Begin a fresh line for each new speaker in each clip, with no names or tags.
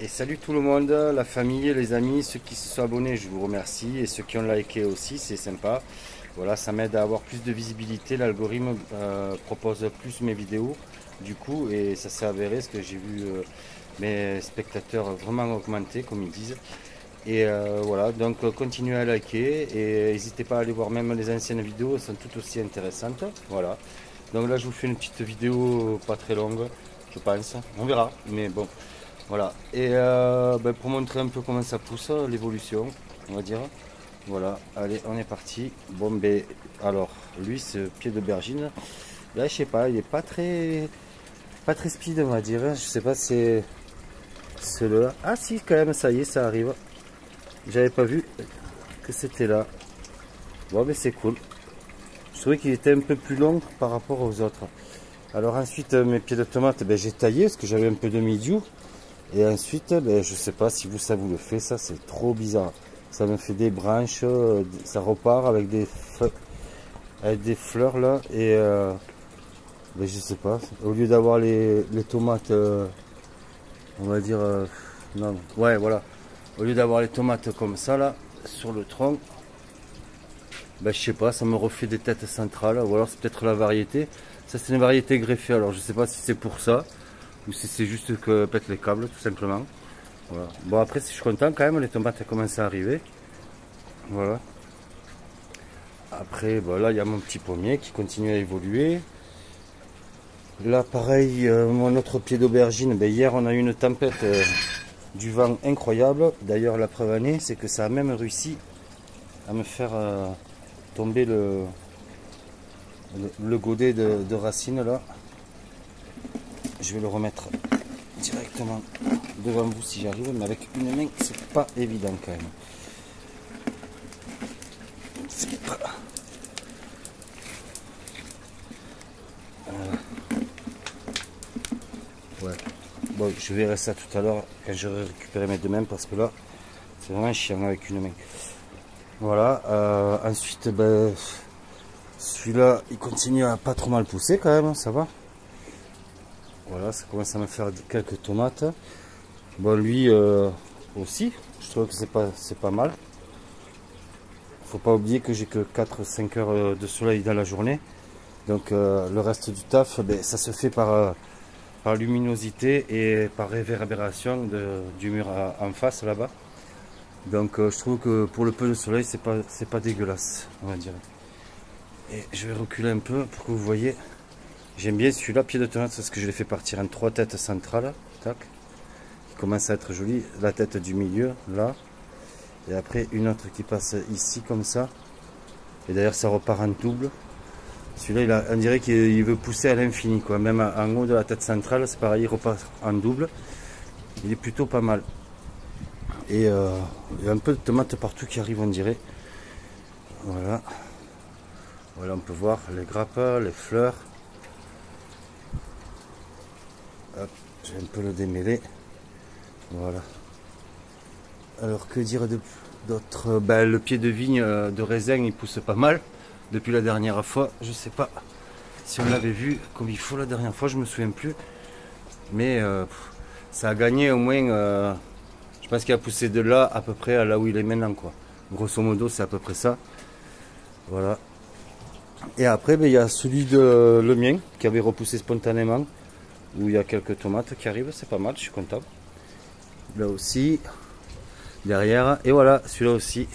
Et salut tout le monde, la famille, les amis, ceux qui se sont abonnés, je vous remercie. Et ceux qui ont liké aussi, c'est sympa. Voilà, ça m'aide à avoir plus de visibilité. L'algorithme propose plus mes vidéos, du coup, et ça s'est avéré, parce que j'ai vu mes spectateurs vraiment augmenter, comme ils disent. Et voilà, donc continuez à liker et n'hésitez pas à aller voir même les anciennes vidéos, elles sont tout aussi intéressantes. Voilà. Donc là, je vous fais une petite vidéo pas très longue, je pense. On verra, mais bon. Voilà, et pour montrer un peu comment ça pousse, l'évolution, on va dire. Voilà, allez, on est parti. Bon, ben, alors, lui, ce pied d'aubergine, là, je sais pas, il est pas très speed, on va dire. Je sais pas, c'est celui-là. Ah, si, quand même, ça y est, ça arrive. J'avais pas vu que c'était là. Bon, mais c'est cool. Je trouvais qu'il était un peu plus long par rapport aux autres. Alors, ensuite, mes pieds de tomate, ben, j'ai taillé parce que j'avais un peu de milieu. Et ensuite, ben, je sais pas si vous, ça vous le fait, ça c'est trop bizarre. Ça me fait des branches, ça repart avec des fleurs là. Et ben, je sais pas, au lieu d'avoir les tomates, on va dire, non, ouais voilà. Au lieu d'avoir les tomates comme ça là, sur le tronc, ben, je sais pas, ça me refait des têtes centrales. Ou alors c'est peut-être la variété. Ça c'est une variété greffée, alors je sais pas si c'est pour ça. Ou si c'est juste que pète les câbles tout simplement. Voilà. Bon après je suis content quand même, les tomates commencent à arriver. Voilà. Après bon, là il y a mon petit pommier qui continue à évoluer. Là pareil, mon autre pied d'aubergine, ben, hier on a eu une tempête, du vent incroyable. D'ailleurs la preuve en est, c'est que ça a même réussi à me faire tomber le godet de racines là. Je vais le remettre directement devant vous si j'arrive, mais avec une main c'est pas évident quand même. Ouais. Bon, je verrai ça tout à l'heure quand j'aurai récupéré mes deux mains parce que là c'est vraiment chiant avec une main. Voilà. Ensuite, ben, celui-là il continue à pas trop mal pousser quand même, ça va. Voilà, ça commence à me faire quelques tomates. Bon, lui aussi, je trouve que c'est pas mal. Faut pas oublier que j'ai que 4-5 heures de soleil dans la journée. Donc le reste du taf, ben, ça se fait par luminosité et par réverbération du mur en face là-bas. Donc je trouve que pour le peu de soleil, c'est pas dégueulasse, on va dire. Et je vais reculer un peu pour que vous voyez. J'aime bien celui-là, pied de tomate, parce que je l'ai fait partir en 3 têtes centrales. Tac. Qui commence à être jolie. La tête du milieu, là. Et après une autre qui passe ici comme ça. Et d'ailleurs ça repart en double. Celui-là, on dirait qu'il veut pousser à l'infini, quoi. Même en haut de la tête centrale, c'est pareil, il repart en double. Il est plutôt pas mal. Et il y a un peu de tomates partout qui arrivent, on dirait. Voilà. Voilà, on peut voir les grappes, les fleurs. Hop, je vais un peu le démêler. Voilà. Alors que dire d'autre? Ben, le pied de vigne de raisin, il pousse pas mal. Depuis la dernière fois, je sais pas si on l'avait vu comme il faut la dernière fois, je me souviens plus. Mais ça a gagné au moins, je pense qu'il a poussé de là à peu près à là où il est maintenant, quoi. Grosso modo, c'est à peu près ça. Voilà. Et après, ben, il y a celui de le mien qui avait repoussé spontanément, où il y a quelques tomates qui arrivent, c'est pas mal, je suis content. Là aussi, derrière, et voilà, celui-là aussi.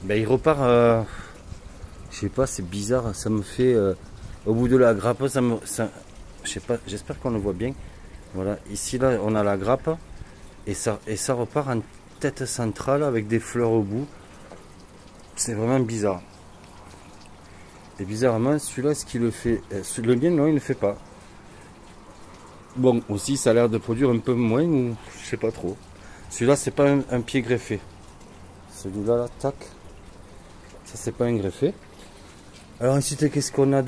Ben, il repart, je sais pas, c'est bizarre, ça me fait, au bout de la grappe, je sais pas, j'espère qu'on le voit bien. Voilà, ici là, on a la grappe, et ça repart en tête centrale avec des fleurs au bout. C'est vraiment bizarre. Et bizarrement, celui-là, ce qu'il le fait, le mien, non, il ne le fait pas. Bon, aussi, ça a l'air de produire un peu moins, ou je sais pas trop. Celui-là, c'est pas un pied greffé. Celui-là, là, tac. Ça, c'est pas un greffé. Alors ensuite, qu'est-ce qu'on a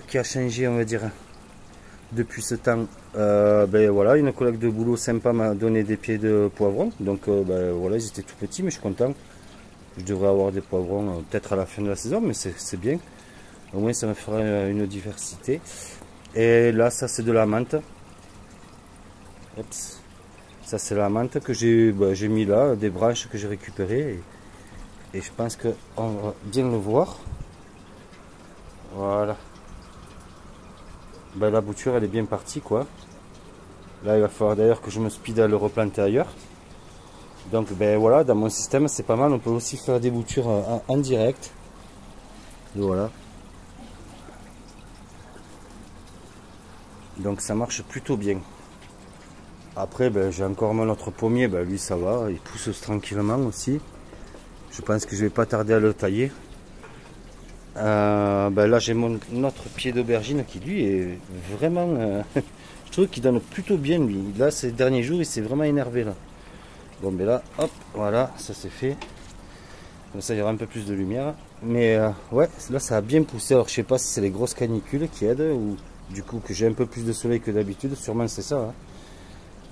qui a changé, on va dire, depuis ce temps? Ben voilà, une collègue de boulot sympa m'a donné des pieds de poivrons. Donc ben, voilà, ils étaient tout petits, mais je suis content. Je devrais avoir des poivrons peut-être à la fin de la saison, mais c'est bien. Au moins, ça me fera une diversité. Et là, ça, c'est de la menthe. Oups. Ça c'est la menthe que j'ai mis là, des branches que j'ai récupérées. Et je pense qu'on va bien le voir. Voilà. Ben, la bouture elle est bien partie quoi. Là il va falloir d'ailleurs que je me speed à le replanter ailleurs. Donc ben voilà, dans mon système c'est pas mal. On peut aussi faire des boutures en direct. Et voilà. Donc ça marche plutôt bien. Après ben, j'ai encore mon autre pommier, ben, lui ça va, il pousse tranquillement aussi. Je pense que je vais pas tarder à le tailler. Ben là j'ai mon autre pied d'aubergine qui lui est vraiment je trouve qu'il donne plutôt bien lui. Là ces derniers jours il s'est vraiment énervé là. Bon ben là hop voilà ça c'est fait. Comme ça il y aura un peu plus de lumière. Mais ouais là ça a bien poussé. Alors je sais pas si c'est les grosses canicules qui aident ou du coup que j'ai un peu plus de soleil que d'habitude. Sûrement c'est ça hein.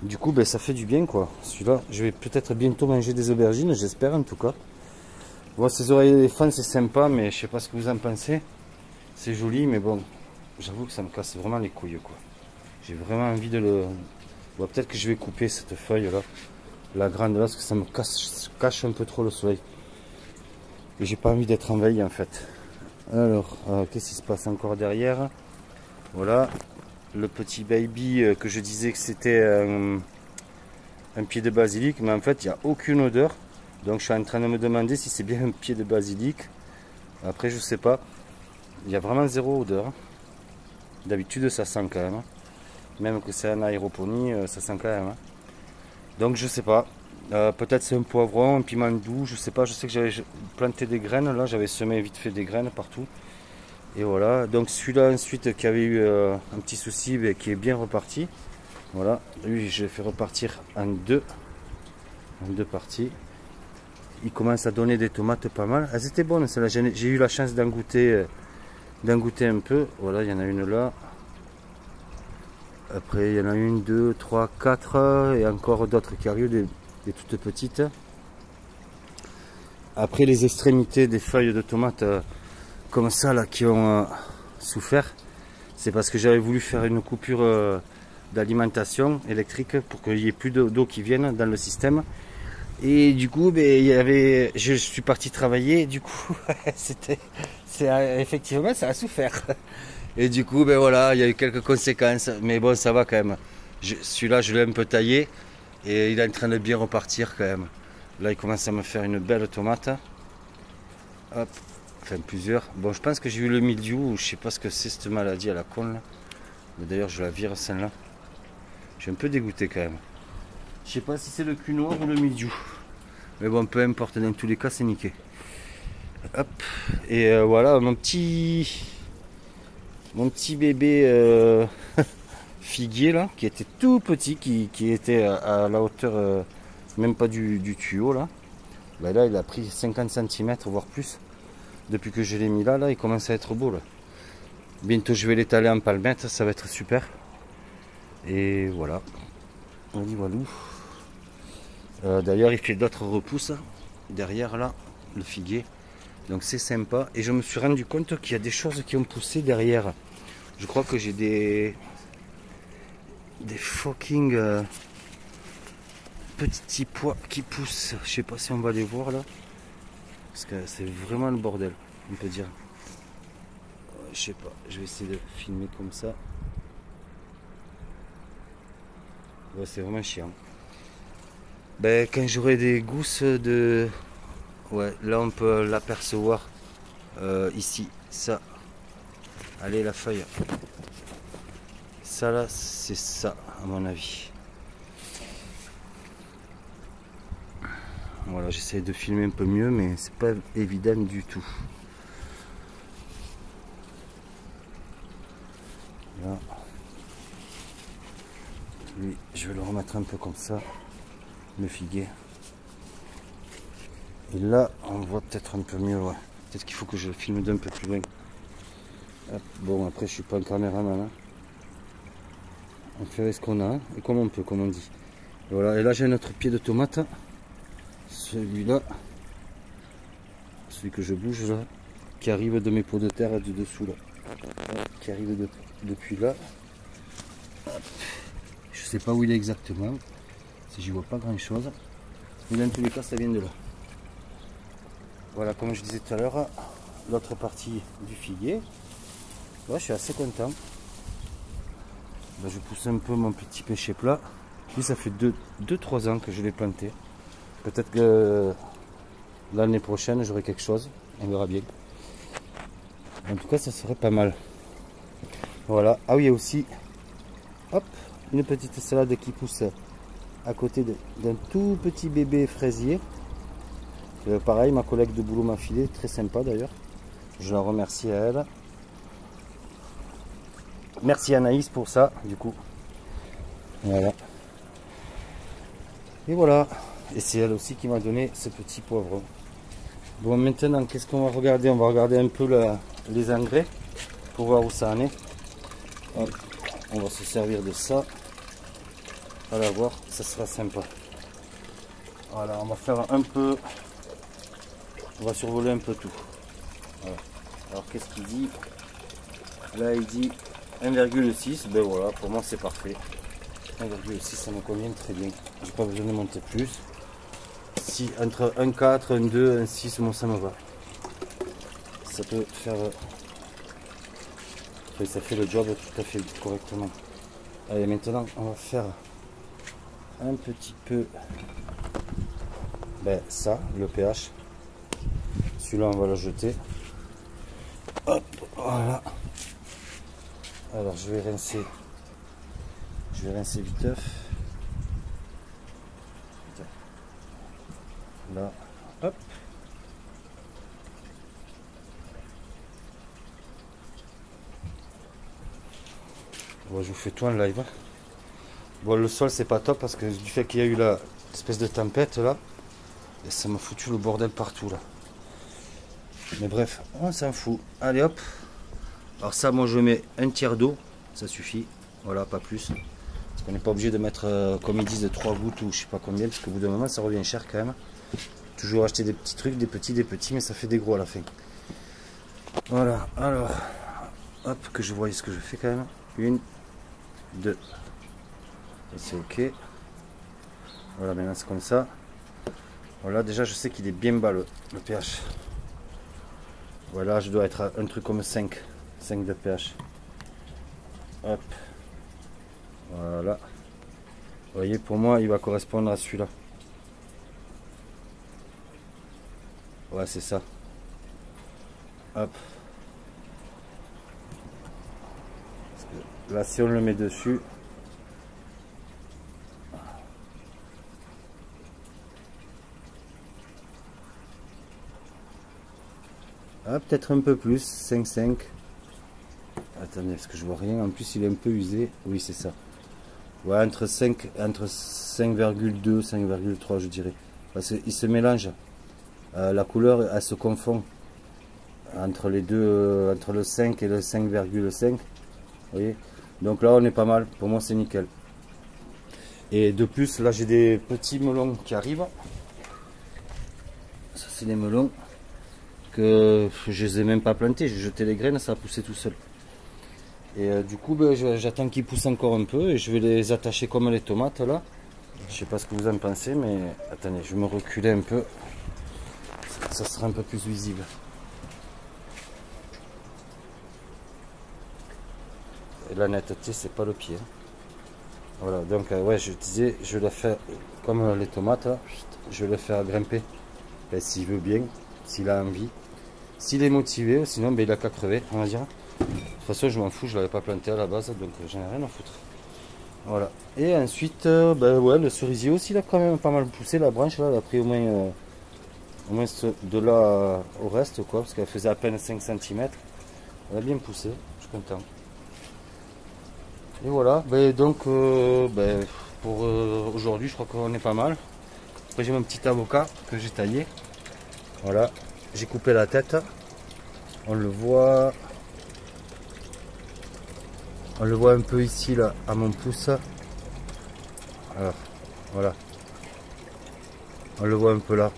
Du coup ben ça fait du bien quoi. Celui-là je vais peut-être bientôt manger des aubergines, j'espère en tout cas. Bon, ces oreilles d'éléphant c'est sympa, mais je sais pas ce que vous en pensez. C'est joli, mais bon, j'avoue que ça me casse vraiment les couilles quoi. J'ai vraiment envie de le. Bon, peut-être que je vais couper cette feuille là, la grande là, parce que ça me cache un peu trop le soleil. Et j'ai pas envie d'être envahi en fait. Alors, qu'est-ce qui se passe encore derrière? Voilà, le petit baby que je disais que c'était un pied de basilic, mais en fait il n'y a aucune odeur. Donc je suis en train de me demander si c'est bien un pied de basilic. Après je sais pas. Il y a vraiment zéro odeur. D'habitude ça sent quand même. Même que c'est en aéroponie, ça sent quand même. Donc je sais pas. Peut-être c'est un poivron, un piment doux, je sais pas. Je sais que j'avais planté des graines là, j'avais semé vite fait des graines partout. Et voilà. Donc celui-là ensuite qui avait eu un petit souci, mais qui est bien reparti. Voilà. Lui je l'ai fait repartir en deux parties. Il commence à donner des tomates pas mal. Elles étaient bonnes celles-là. J'ai eu la chance d'en goûter un peu. Voilà, il y en a une là. Après, il y en a une, deux, trois, quatre. Et encore d'autres qui arrivent, des toutes petites. Après, les extrémités des feuilles de tomates comme ça, là, qui ont souffert. C'est parce que j'avais voulu faire une coupure d'alimentation électrique pour qu'il n'y ait plus d'eau qui vienne dans le système. Et du coup, ben, je suis parti travailler. Du coup, effectivement, ça a souffert. Et du coup, ben voilà, il y a eu quelques conséquences. Mais bon, ça va quand même. Celui-là, je l'ai un peu taillé. Et il est en train de bien repartir quand même. Là, il commence à me faire une belle tomate. Hop. Enfin, plusieurs. Bon, je pense que j'ai eu le mildiou. Je sais pas ce que c'est cette maladie à la con là. Mais d'ailleurs, je la vire celle-là. Je suis un peu dégoûté quand même. Je sais pas si c'est le cul noir ou le mildiou. Mais bon, peu importe, dans tous les cas, c'est niqué. Hop. Et voilà, mon petit bébé figuier là, qui était tout petit, qui était à la hauteur, même pas du tuyau là. Ben là, il a pris 50 cm, voire plus. Depuis que je l'ai mis là, il commence à être beau là. Bientôt, je vais l'étaler en palmette, ça va être super. Et voilà. On y voilà. D'ailleurs il fait d'autres repousses derrière là, le figuier, donc c'est sympa. Et je me suis rendu compte qu'il y a des choses qui ont poussé derrière. Je crois que j'ai des fucking petits pois qui poussent. Je sais pas si on va les voir là, parce que c'est vraiment le bordel, on peut dire. Je sais pas, je vais essayer de filmer comme ça. Ouais, c'est vraiment chiant. Ben, quand j'aurai des gousses de... Ouais, là on peut l'apercevoir. Ici, ça. Allez, la feuille. Ça là, c'est ça, à mon avis. Voilà, j'essaie de filmer un peu mieux, mais c'est pas évident du tout. Là. Lui, je vais le remettre un peu comme ça. Le figuier. Et là, on voit peut-être un peu mieux. Ouais. Peut-être qu'il faut que je le filme d'un peu plus loin. Hop. Bon, après, je suis pas un caméraman. Hein. On fait ce qu'on a, hein, et comme on peut, comme on dit. Et voilà. Et là, j'ai un autre pied de tomate. Celui-là. Celui que je bouge là. Qui arrive de mes pots de terre du dessous là. Qui arrive depuis là. Hop. Je sais pas où il est exactement. Si j'y vois pas grand chose. Mais dans tous les cas, ça vient de là. Voilà, comme je disais tout à l'heure, l'autre partie du figuier. Ouais, je suis assez content. Ben, je pousse un peu mon petit pêcher plat. Lui, ça fait 2-3 ans que je l'ai planté. Peut-être que l'année prochaine, j'aurai quelque chose. On verra bien. En tout cas, ça serait pas mal. Voilà. Ah oui, il y a aussi hop, une petite salade qui pousse à côté d'un tout petit bébé fraisier. Pareil, ma collègue de boulot m'a filé, très sympa d'ailleurs. Je la remercie à elle. Merci Anaïs pour ça, du coup. Voilà. Et voilà. Et c'est elle aussi qui m'a donné ce petit poivron. Bon, maintenant, qu'est-ce qu'on va regarder? On va regarder un peu les engrais pour voir où ça en est. Hop, on va se servir de ça. Voilà, voir, ça sera sympa. Voilà, on va faire un peu. On va survoler un peu tout. Voilà. Alors, qu'est-ce qu'il dit? Là, il dit 1,6. Ben voilà, pour moi, c'est parfait. 1,6, ça me convient très bien. J'ai pas besoin de monter plus. Si entre 1,4, 1,2, 1,6, moi ça me va. Ça peut faire. Enfin, ça fait le job tout à fait correctement. Allez, maintenant on va faire un petit peu. Ben ça, le pH. Celui-là on va le jeter. Hop, voilà. Alors je vais rincer. Je vais rincer viteuf. Là, hop. Bon, je vous fais tout en live. Bon, le sol c'est pas top parce que du fait qu'il y a eu l'espèce de tempête là, et ça m'a foutu le bordel partout là. Mais bref, on s'en fout. Allez hop. Alors ça, moi je mets un tiers d'eau, ça suffit. Voilà, pas plus. Parce qu'on n'est pas obligé de mettre, comme ils disent, de 3 gouttes ou je sais pas combien, parce qu'au bout d'un moment ça revient cher quand même. Toujours acheter des petits trucs, des petits, mais ça fait des gros à la fin. Voilà, alors, hop, que je voie ce que je fais quand même. 1, 2. C'est ok. Voilà, maintenant c'est comme ça. Voilà, déjà je sais qu'il est bien bas le pH. Voilà, je dois être à un truc comme 5 de pH. Hop. Voilà. Vous voyez, pour moi, il va correspondre à celui-là. Ouais, c'est ça. Hop. Là, si on le met dessus, ah, peut-être un peu plus, 5,5. Attendez, parce que je vois rien. En plus, il est un peu usé. Oui, c'est ça. Ouais, entre 5,2, 5,3, je dirais. Parce qu'il se mélange. La couleur, elle se confond entre les deux, entre le 5 et le 5,5. Vous voyez? Donc là, on est pas mal. Pour moi, c'est nickel. Et de plus, là, j'ai des petits melons qui arrivent. Ça, c'est des melons que je les ai même pas plantés. J'ai jeté les graines, ça a poussé tout seul. Et du coup, ben, j'attends qu'ils poussent encore un peu et je vais les attacher comme les tomates là. Je sais pas ce que vous en pensez, mais attendez, je vais me reculer un peu. Ça sera un peu plus visible. Et la netteté, c'est pas le pied. Voilà, donc ouais, je disais, je vais la faire comme les tomates là. Je vais le faire grimper. Ben, s'il veut bien, s'il a envie. S'il est motivé, sinon ben, il a qu'à crever, on va dire. De toute façon, je m'en fous, je l'avais pas planté à la base, donc j'en ai rien à foutre. Voilà. Et ensuite, ben ouais, le cerisier aussi, il a quand même pas mal poussé, la branche là, elle a pris au moins de là au reste, quoi, parce qu'elle faisait à peine 5 cm. Elle a bien poussé, je suis content. Et voilà, ben, donc ben, pour aujourd'hui, je crois qu'on est pas mal. Après, j'ai mon petit avocat que j'ai taillé. Voilà, j'ai coupé la tête. On le voit. On le voit un peu ici là à mon pouce. Alors voilà. On le voit un peu là.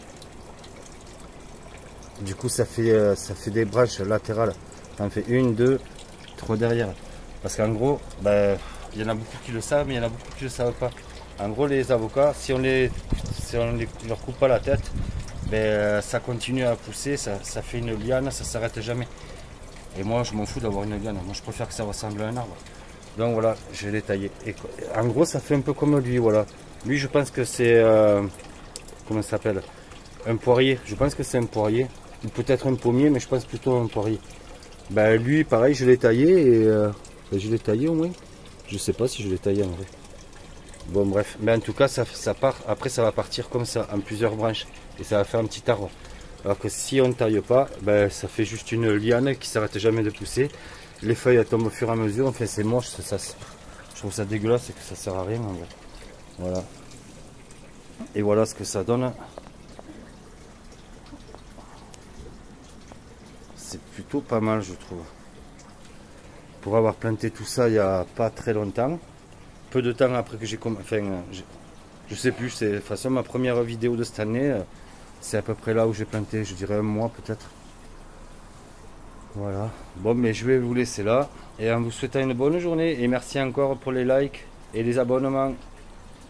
Du coup ça fait des branches latérales. Ça en fait 1, 2, 3 derrière. Parce qu'en gros, ben, il y en a beaucoup qui le savent, mais il y en a beaucoup qui ne le savent pas. En gros, les avocats, si on leur coupe pas la tête, ben, ça continue à pousser, ça fait une liane, ça s'arrête jamais. Et moi, je m'en fous d'avoir une liane. Moi, je préfère que ça ressemble à un arbre. Donc voilà, je l'ai taillé. Et en gros, ça fait un peu comme lui, voilà. Lui, je pense que c'est... comment ça s'appelle? Un poirier. Je pense que c'est un poirier. Ou peut-être un pommier, mais je pense plutôt un poirier. Ben lui, pareil, je l'ai taillé et... je l'ai taillé au moins. Je sais pas si je l'ai taillé en vrai. Bon bref, mais en tout cas ça part, après ça va partir comme ça, en plusieurs branches. Et ça va faire un petit arbre. Alors que si on ne taille pas, ben, ça fait juste une liane qui s'arrête jamais de pousser. Les feuilles elles tombent au fur et à mesure, enfin c'est moche, je trouve ça dégueulasse et que ça sert à rien. En vrai. Voilà. Et voilà ce que ça donne. C'est plutôt pas mal je trouve. Pour avoir planté tout ça il n'y a pas très longtemps. Peu de temps après que j'ai commencé, enfin, je sais plus, c'est de toute façon ma première vidéo de cette année, c'est à peu près là où j'ai planté, je dirais un mois peut-être. Voilà, bon mais je vais vous laisser là, et en vous souhaitant une bonne journée, et merci encore pour les likes et les abonnements.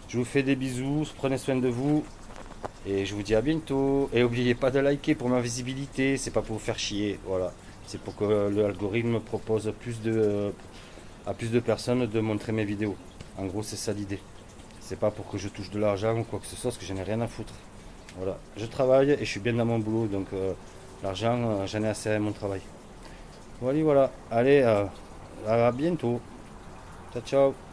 Je vous fais des bisous, prenez soin de vous, et je vous dis à bientôt. Et n'oubliez pas de liker pour ma visibilité, c'est pas pour vous faire chier, voilà. C'est pour que l'algorithme propose à plus de personnes de montrer mes vidéos. En gros, c'est ça l'idée. C'est pas pour que je touche de l'argent ou quoi que ce soit, parce que j'en ai rien à foutre. Voilà, je travaille et je suis bien dans mon boulot, donc l'argent, j'en ai assez à mon travail. Voilà, voilà. Allez, à bientôt. Ciao, ciao.